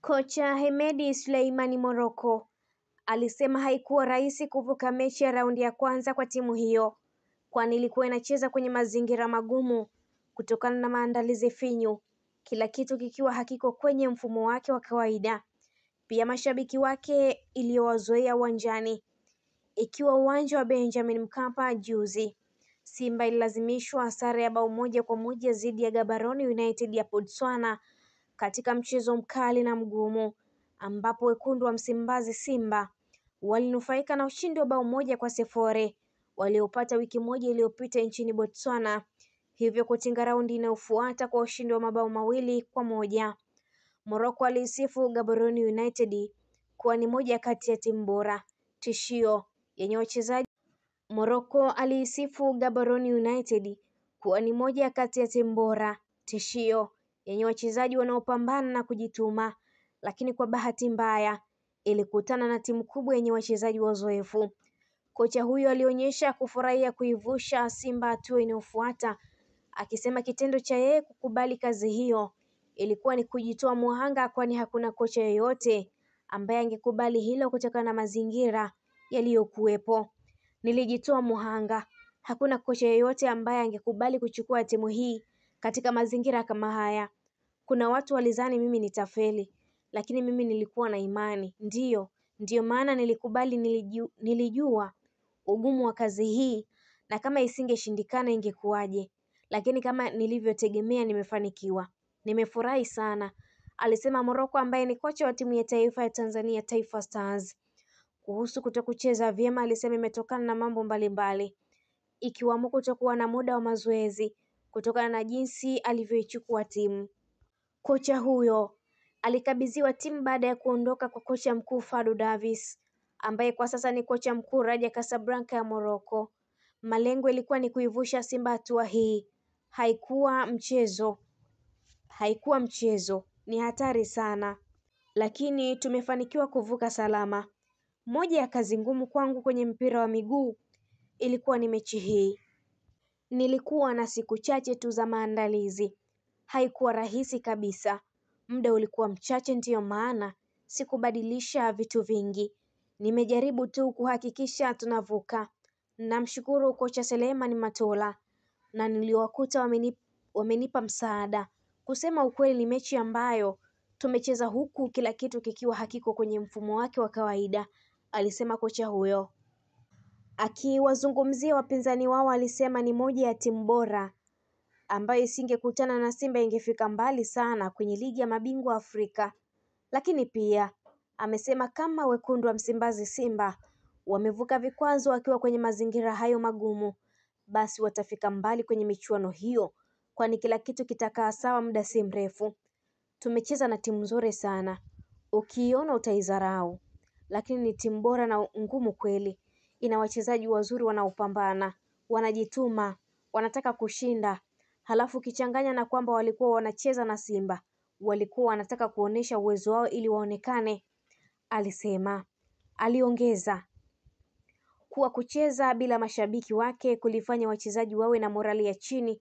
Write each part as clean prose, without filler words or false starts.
Kocha Hemedi Suleimani Morocco alisema haikuwa rahisi kuvuka mechi ya raundi ya kwanza kwa timu hiyo, kwani ilikuwa inacheza kwenye mazingira magumu kutokana na maandalizi finyu, kila kitu kikiwa hakiko kwenye mfumo wake wa kawaida. Pia mashabiki wake iliyowazoea uwanjani, ikiwa uwanja wa Benjamin Mkapa juzi. Simba ililazimishwa sare ya bao 1-1 dhidi ya Gaborone United ya Botswana katika mchezo mkali na mgumu, ambapo wekundu wa Msimbazi Simba walinufaika na ushindi wa bao 1-0 waliopata wiki moja iliyopita nchini Botswana, hivyo kutinga raundi inayofuata kwa ushindi wa mabao 2-1. Morocco aliisifu Gaborone United kuwa ni moja kati ya timu bora tishio yenye wachezaji Morocco aliisifu Gaborone United kuwa ni moja kati ya timu bora tishio yenye wachezaji wanaopambana na kujituma, lakini kwa bahati mbaya ilikutana na timu kubwa yenye wachezaji wazoefu. Kocha huyo alionyesha kufurahia kuivusha Simba hatua inayofuata, akisema kitendo cha yeye kukubali kazi hiyo ilikuwa ni kujitoa muhanga, kwani hakuna kocha yeyote ambaye angekubali hilo kutokana na mazingira yaliyokuwepo. Nilijitoa muhanga, hakuna kocha yeyote ambaye angekubali kuchukua timu hii katika mazingira kama haya. Kuna watu walizani mimi nitafeli, lakini mimi nilikuwa na imani. Ndiyo maana nilikubali. Nilijua ugumu wa kazi hii, na kama isingeshindikana ingekuwaje, lakini kama nilivyotegemea nimefanikiwa. Nimefurahi sana, alisema Morocco ambaye ni kocha wa timu ya taifa ya Tanzania Taifa Stars. Kuhusu kutokucheza vyema, alisema imetokana na mambo mbalimbali, ikiwamo kutokuwa na muda wa mazoezi kutokana na jinsi alivyoichukua timu. Kocha huyo alikabidhiwa timu baada ya kuondoka kwa kocha mkuu Fadlu Davis, ambaye kwa sasa ni kocha mkuu Raja Casablanca ya Morocco. Malengo ilikuwa ni kuivusha Simba hatua hii. Haikuwa mchezo, ni hatari sana, lakini tumefanikiwa kuvuka salama. Moja ya kazi ngumu kwangu kwenye mpira wa miguu ilikuwa ni mechi hii. Nilikuwa na siku chache tu za maandalizi. Haikuwa rahisi kabisa. Muda ulikuwa mchache, ndiyo maana sikubadilisha vitu vingi. Nimejaribu tu kuhakikisha tunavuka. Namshukuru kocha Selemani Matola na niliwakuta wamenipa msaada. Kusema ukweli, ni mechi ambayo tumecheza huku kila kitu kikiwa hakiko kwenye mfumo wake wa kawaida, alisema kocha huyo. Akiwazungumzia wapinzani wao, alisema ni moja ya timu bora ambayo isingekutana na Simba ingefika mbali sana kwenye ligi ya mabingwa Afrika. Lakini pia amesema kama wekundu wa Msimbazi Simba wamevuka vikwazo wakiwa kwenye mazingira hayo magumu, basi watafika mbali kwenye michuano hiyo, kwani kila kitu kitakaa sawa muda si mrefu. Tumecheza na timu nzuri sana, ukiiona utaidharau, lakini ni timu bora na ngumu kweli. Ina wachezaji wazuri wanaopambana, wanajituma, wanataka kushinda. Halafu ukichanganya na kwamba walikuwa wanacheza na Simba, walikuwa wanataka kuonesha uwezo wao ili waonekane, alisema. Aliongeza kuwa kucheza bila mashabiki wake kulifanya wachezaji wawe na morali ya chini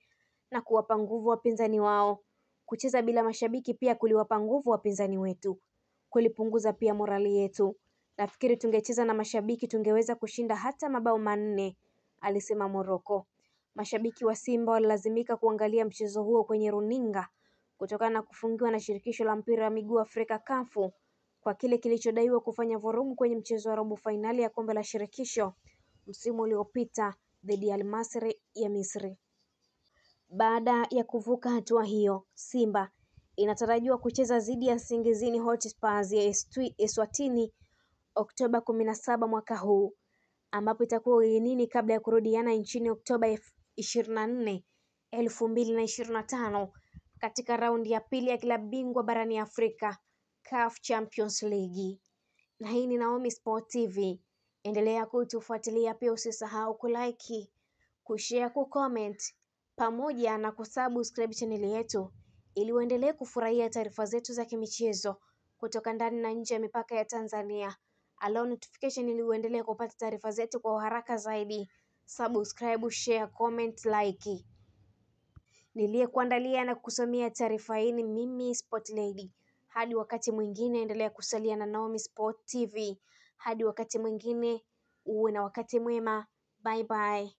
na kuwapa nguvu wapinzani wao. Kucheza bila mashabiki pia kuliwapa nguvu wapinzani wetu, kulipunguza pia morali yetu. Nafikiri tungecheza na mashabiki tungeweza kushinda hata mabao 4, alisema Morocco. Mashabiki wa Simba walilazimika kuangalia mchezo huo kwenye runinga kutokana na kufungiwa na shirikisho la mpira wa miguu Afrika CAF kwa kile kilichodaiwa kufanya vurugu kwenye mchezo wa robo fainali ya kombe la shirikisho msimu uliopita dhidi ya Al Masry ya Misri. Baada ya kuvuka hatua hiyo, Simba inatarajiwa kucheza dhidi ya Nsingizini Hotspurs ya Eswatini Oktoba 17 mwaka huu, ambapo itakuwa ugenini kabla ya kurudiana nchini Oktoba 24, 2025 katika raundi ya pili ya klabu bingwa barani Afrika, CAF Champions League. Na hii ni Naomi Sport TV. Endelea kutufuatilia, pia usisahau kulike, kushare, kucomment pamoja na kusubscribe channel yetu ili uendelee kufurahia taarifa zetu za kimichezo kutoka ndani na nje ya mipaka ya Tanzania. Allow notification ili uendelee kupata taarifa zetu kwa haraka zaidi. Subscribe, share, comment, like. Niliyekuandalia na kusomea taarifa hii ni mimi Sport Lady. Hadi wakati mwingine, endelea kusalia na Naomi Sport TV. Hadi wakati mwingine, uwe na wakati mwema. Bye bye.